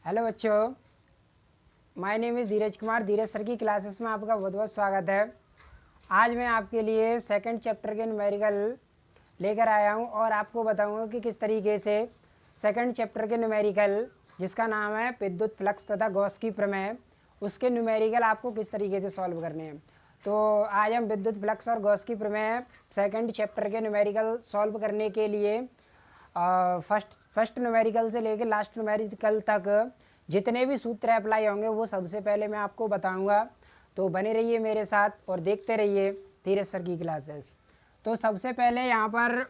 Hello बच्चों, my name is Dheeraj Kumar. Dheeraj sir की classes में आपका बहुत बहुत स्वागत है। आज मैं आपके लिए सेकंड चैप्टर के न्यूमेरिकल लेकर आया हूं और आपको बताऊंगा कि किस तरीके से सेकंड चैप्टर के न्यूमेरिकल, जिसका नाम है विद्युत फ्लक्स तथा गॉस की प्रमेय, उसके न्यूमेरिकल आपको किस तरीके से सॉल्व करने हैं। तो आज हम विद्युत फ्लक्स और गॉस की प्रमेय सेकंड चैप्टर के न्यूमेरिकल सॉल्व करने के लिए फर्स्ट न्यूमेरिकल से लेकर लास्ट न्यूमेरिकल तक जितने भी सूत्र अप्लाई होंगे वो सबसे पहले मैं आपको बताऊंगा। तो बने रहिए मेरे साथ और देखते रहिए धीरज सर की क्लासेस। तो सबसे पहले यहाँ पर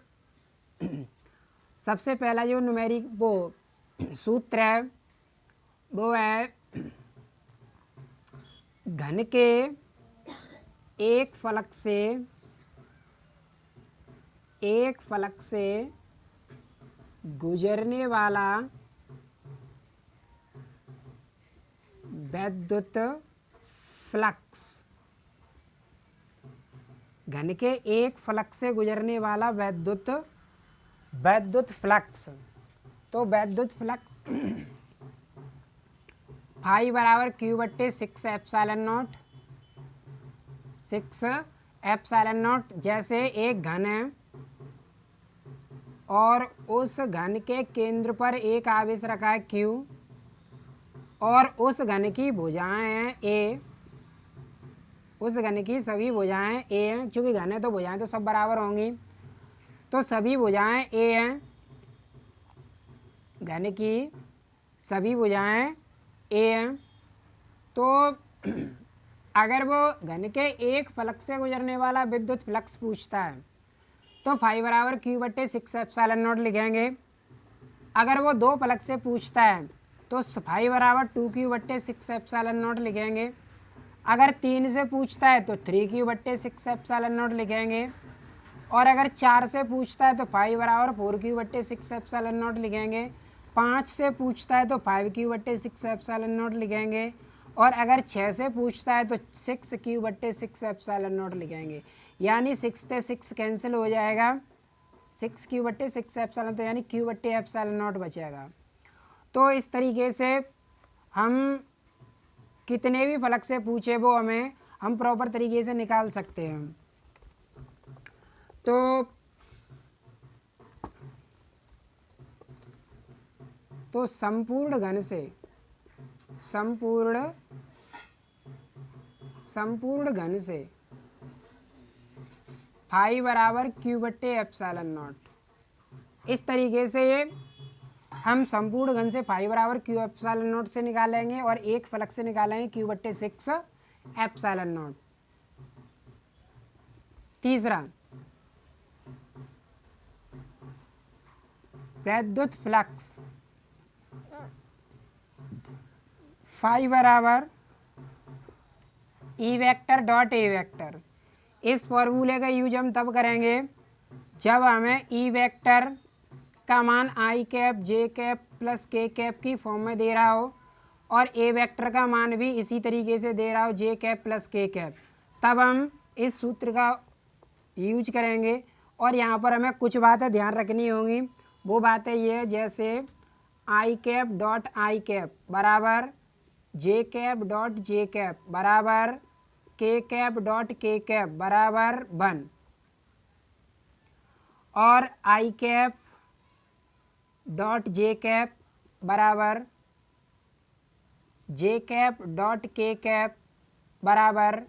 सबसे पहला जो न्यूमेरिक वो सूत्र है वो है घन के एक फलक से गुजरने वाला विद्युत फ्लक्स। घन के एक फलक से गुजरने वाला विद्युत फ्लक्स। तो विद्युत फ्लक्स फाई बराबर क्यू बट्टे 6 एप्सिलॉन नॉट। जैसे एक घन है और उस घन के केंद्र पर एक आवेश रखा है Q और उस घन की भुजाएं हैं A। उस घन की सभी भुजाएं A हैं, चूँकि घन है तो भुजाएं तो सब बराबर होंगी। तो सभी भुजाएं A हैं, घन की सभी भुजाएं A हैं। तो अगर वो घन के एक फलक से गुजरने वाला विद्युत फ्लक्स पूछता है तो फाई बराबर क्यू बट्टे 6 एप्सिलॉन नॉट लिखेंगे। अगर वो दो फलक से पूछता है तो फाई बराबर 2 क्यू बट्टे 6 एप्सिलॉन नॉट लिखेंगे। अगर 3 से पूछता है तो 3 क्यू बट्टे 6 एप्सिलॉन नॉट लिखेंगे। और अगर 4 से पूछता है तो फाई बराबर 4 क्यू बट्टे 6 एप्सिलॉन नॉट लिखेंगे। 5 से पूछता है तो 5 क्यू बट्टे 6 एप्सिलॉन नॉट लिखेंगे। और अगर 6 से पूछता है तो 6 क्यू बट्टे 6 एप्सिलॉन नॉट लिखेंगे। यानी 6 से 6 कैंसिल हो जाएगा, 6 क्यू बट्टे 6 एप्सिलॉन, तो यानी क्यू बट्टे एप्सिलॉन नॉट बचेगा। तो इस तरीके से हम कितने भी फलक से पूछे वो हम प्रॉपर तरीके से निकाल सकते हैं। तो संपूर्ण घन से फाई बराबर क्यू बट्टे एप्सिलॉन नॉट। इस तरीके से ये हम संपूर्ण घन से फाई बराबर क्यू एप्सिलॉन नॉट से निकालेंगे और एक फलक से निकालेंगे क्यू बट्टे 6 एप्सिलॉन नॉट। तीसरा, विद्युत फ्लक्स फाई बराबर E vector dot A vector. इस फॉर्मूले का यूज हम तब करेंगे जब हमें ई वेक्टर का मान आई कैप जे कैप प्लस के कैप की फॉर्म में दे रहा हो और ए वेक्टर का मान भी इसी तरीके से दे रहा हो, जे कैप प्लस के कैप। तब हम इस सूत्र का यूज करेंगे। और यहाँ पर हमें कुछ बातें ध्यान रखनी होंगी। वो बातें ये है, जैसे आई कैप डॉट आई कैप बराबर जे कैप डॉट जे कैप बराबर के कैप डॉट के कैप बराबर 1 और आई कैप डॉट जे कैप बराबर जे कैप डॉट के कैप बराबर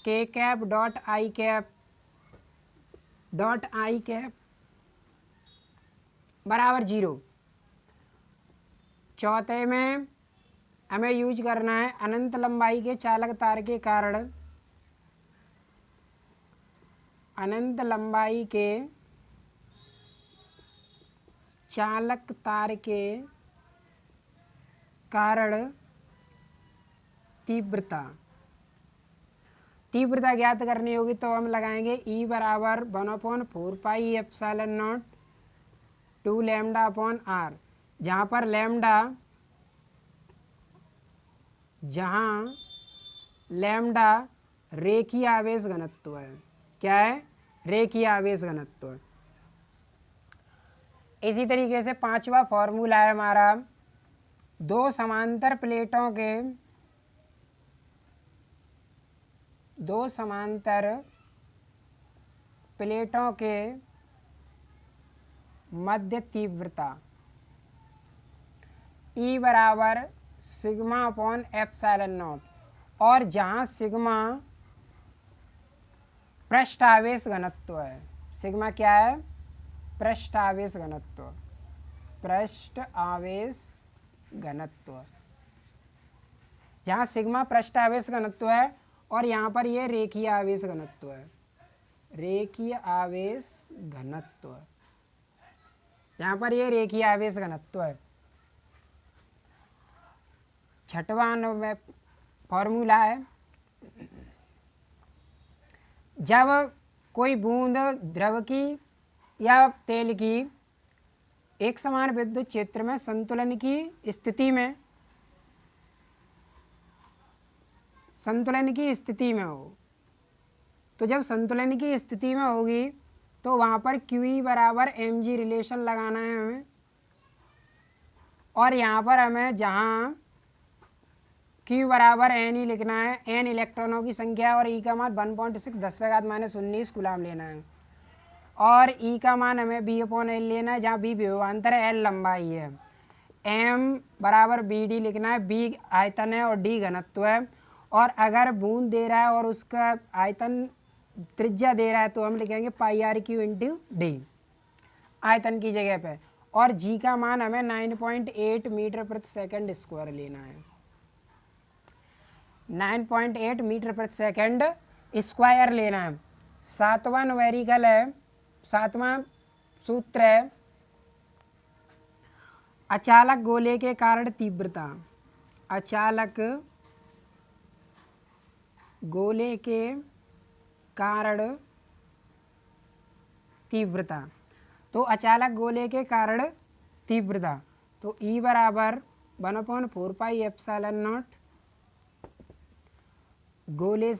के कैप डॉट आई कैप बराबर 0। चौथे में हमें यूज करना है अनंत लंबाई के चालक तार के कारण अनंत लंबाई के चालक तार के कारण तीव्रता ज्ञात करनी होगी। तो हम लगाएंगे ई बराबर 1/4 pi epsilon naught 2 lambda upon R, जहाँ लैम्डा रेखीय आवेश घनत्व है। क्या है? रेखीय आवेश घनत्व है। इसी तरीके से पांचवा फॉर्मूला है हमारा दो समांतर प्लेटों के मध्य तीव्रता E बराबर सिग्मा अपॉन एप्सिलॉन नॉट, और जहाँ सिग्मा पृष्ठ आवेश घनत्व है। सिग्मा क्या है? पृष्ठ आवेश घनत्व। पृष्ठ आवेश घनत्व, जहाँ सिग्मा पृष्ठ आवेश घनत्व है और यहाँ पर ये रेखीय आवेश घनत्व है। रेखीय आवेश घनत्व, यहाँ पर ये रेखीय आवेश घनत्व है। छठवां फॉर्मूला है, जब कोई बूंद द्रव की या तेल की एक समान विद्युत क्षेत्र में संतुलन की स्थिति में हो, तो जब संतुलन की स्थिति में होगी तो वहाँ पर QE बराबर mg रिलेशन लगाना है हमें, और यहाँ पर हमें जहाँ Q बराबर n लिखना है, n इलेक्ट्रॉनों की संख्या है और E का मान 1.6 10⁻⁻19 कूलाम लेना है, और E का मान हमें B/L लेना है, जहाँ B विभवांतर है, L लंबाई है, M बराबर BD लिखना है, B आयतन है और D घनत्व है। और अगर बूंद दे रहा है और उसका आयतन त्रिज्या दे रहा है तो हम लिखेंगे πRQ × D आयतन की जगह पे, और G का मान हमें 9.8 मीटर प्रति सेकंड स्क्वायर लेना है। 9.8 मीटर प्रति सेकंड स्क्वायर लेना है। सातवां न्यूमेरिकल है, सातवां सूत्र है, अचालक गोले के कारण तीव्रता। अचालक गोले के कारण तीव्रता, तो अचालक गोले के कारण तीव्रता, तो E बराबर 1/4πε0 गोले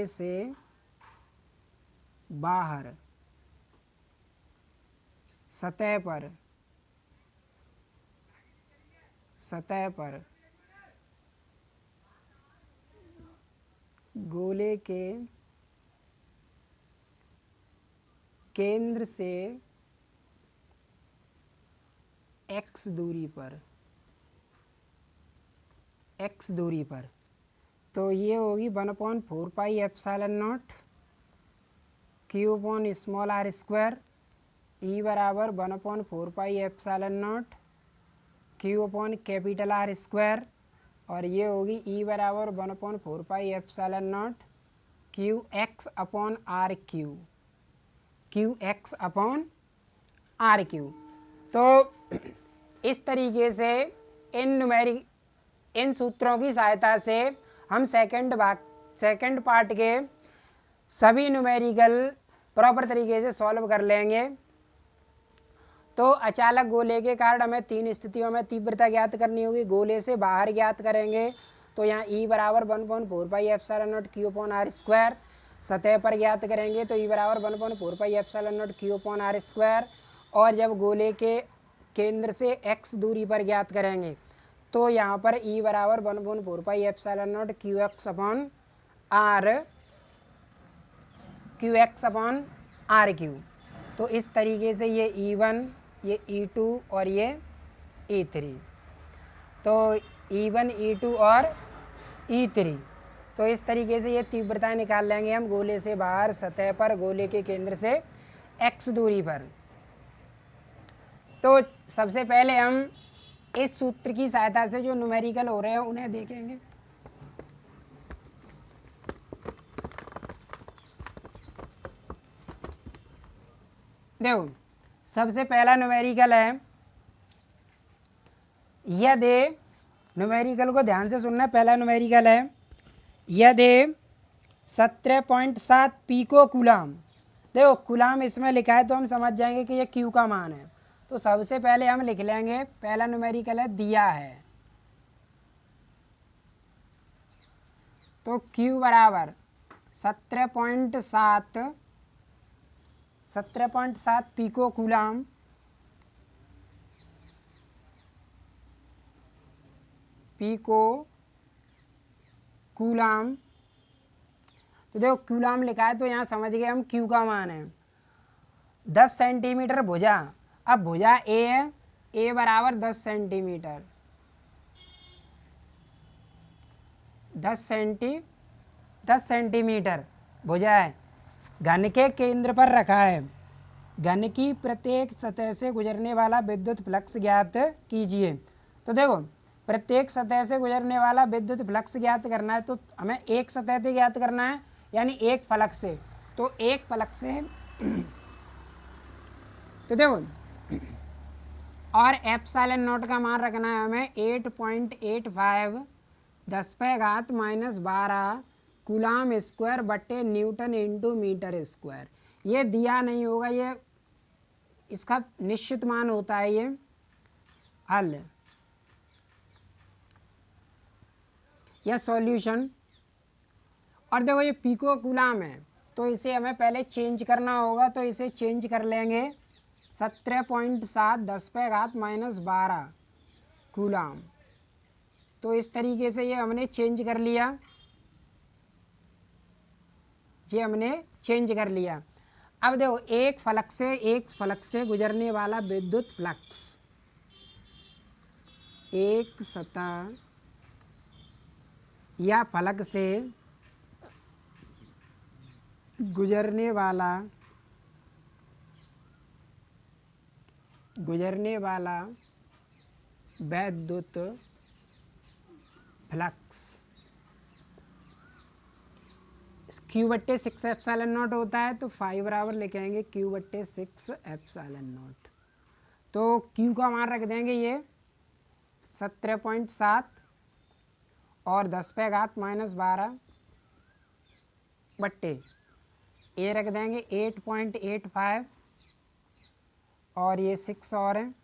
से बाहर सतह पर गोले के केंद्र से x दूरी पर, तो ये होगी 1/4πε0 Q/r²। E बराबर 1/4πε0 Q/R², और ये होगी E बराबर 1/4πε0 QX/R³। तो इस तरीके से इन सूत्रों की सहायता से हम सेकंड पार्ट के सभी न्यूमेरिकल प्रॉपर तरीके से सॉल्व कर लेंगे। तो अचालक गोले के कारण हमें तीन स्थितियों में तीव्रता ज्ञात करनी होगी। गोले से बाहर ज्ञात करेंगे तो यहाँ E बराबर 1/4πε0 Q/R²। सतह पर ज्ञात करेंगे तो E बराबर 1/4πε0 Q/R²। और जब गोले के केंद्र से x दूरी पर ज्ञात करेंगे तो यहाँ पर E बराबर 1/4πε0 QX/R³। तो इस तरीके से ये E1, ये E2 और ये E3, तो E1, E2 और E3, तो इस तरीके से ये तीव्रता निकाल लेंगे हम गोले से बाहर सतह पर गोले के केंद्र से x दूरी पर। तो सबसे पहले हम इस सूत्र की सहायता से जो न्यूमेरिकल हो रहे हैं उन्हें देखेंगे। देखो, सबसे पहला न्यूमेरिकल है, यदि न्यूमेरिकल को ध्यान से सुनना। पहला न्यूमेरिकल है, यदि 17.7 पीको कूलाम। देखो कूलाम इसमें लिखा है तो हम समझ जाएंगे कि ये Q का मान है। तो सबसे पहले हम लिख लेंगे, पहला न्यूमेरिकल है दिया है, तो Q बराबर 17.7 पीको कूलाम पिको कूलाम। तो देखो कूलाम लिखा है तो यहाँ समझ गए हम क्यू का मान है 10 सेंटीमीटर भुजा। अब भुजा ए है, ए बराबर 10 सेंटीमीटर, 10 सेंटीमीटर भुजा है। घन के केंद्र पर रखा है। घन की प्रत्येक सतह से गुजरने वाला विद्युत फ्लक्स ज्ञात कीजिए। तो देखो प्रत्येक सतह से गुजरने वाला विद्युत फ्लक्स ज्ञात करना है तो हमें एक सतह से ज्ञात करना है, यानी एक फलक से। तो एक फलक से तो देखो और एप्सिलॉन नॉट का मान रखना है हमें 8.85 10⁻⁻12 कूलाम स्क्वायर बटे न्यूटन इंटू मीटर स्क्वायर। ये दिया नहीं होगा, ये इसका निश्चित मान होता है ये हल या सॉल्यूशन। और देखो ये पिको कूलाम है तो इसे हमें पहले चेंज करना होगा, तो इसे चेंज कर लेंगे 17.7 10⁻⁻12 कूलाम। तो इस तरीके से ये हमने चेंज कर लिया, ये हमने चेंज कर लिया। अब देखो एक फलक से गुजरने वाला विद्युत फ्लक्स, एक सतह या फलक से गुजरने वाला विद्युत फ्लक्स क्यू बट्टे 6 एप्सिलॉन नॉट होता है, तो 5 बराबर लिखेंगे क्यू बट्टे 6 एप्सिलॉन नॉट। तो क्यू का मान रख देंगे ये 17.7 और 10⁻⁻12 बट्टे ए रख देंगे 8.85 और ये 6 और है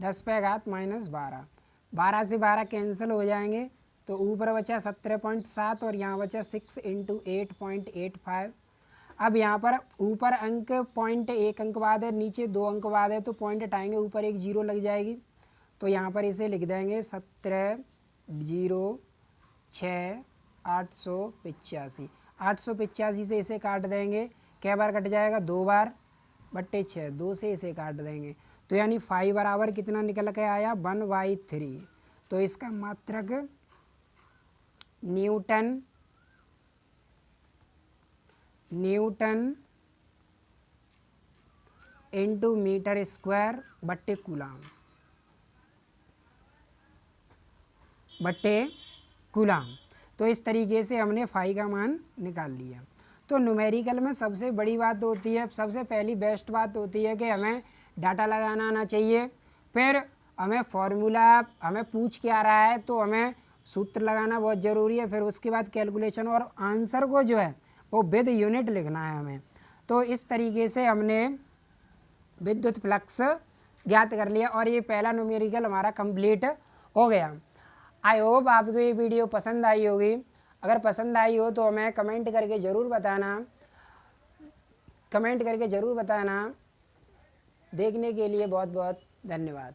10⁻⁻12। 12 से 12 कैंसिल हो जाएंगे तो ऊपर बचा 17.7 और यहाँ बचा 6 इंटू 8.85। अब यहाँ पर ऊपर अंक पॉइंट 1 अंक बाद है, नीचे 2 अंक बाद है, तो पॉइंट हटाएंगे ऊपर एक जीरो लग जाएगी। तो यहाँ पर इसे लिख देंगे 17/0/6 885। 885 से इसे काट देंगे, कै बार कट जाएगा 2 बार बट्टे 6, 2 से इसे काट देंगे। तो यानी 5 बराबर कितना निकल के आया 1/3। तो इसका मात्रक न्यूटन इंटू मीटर स्क्वायर बट्टे कूलाम। तो इस तरीके से हमने फाई का मान निकाल लिया। तो न्यूमेरिकल में सबसे बड़ी बात होती है, सबसे पहली बेस्ट बात होती है कि हमें डाटा लगाना आना चाहिए। फिर हमें फॉर्मूला हमें पूछ क्या रहा है तो हमें सूत्र लगाना बहुत ज़रूरी है। फिर उसके बाद कैलकुलेशन और आंसर को जो है वो विद यूनिट लिखना है हमें। तो इस तरीके से हमने विद्युत फ्लक्स ज्ञात कर लिया और ये पहला न्यूमेरिकल हमारा कंप्लीट हो गया। आई होप आपको ये वीडियो पसंद आई होगी। अगर पसंद आई हो तो हमें कमेंट करके ज़रूर बताना। देखने के लिए बहुत बहुत धन्यवाद।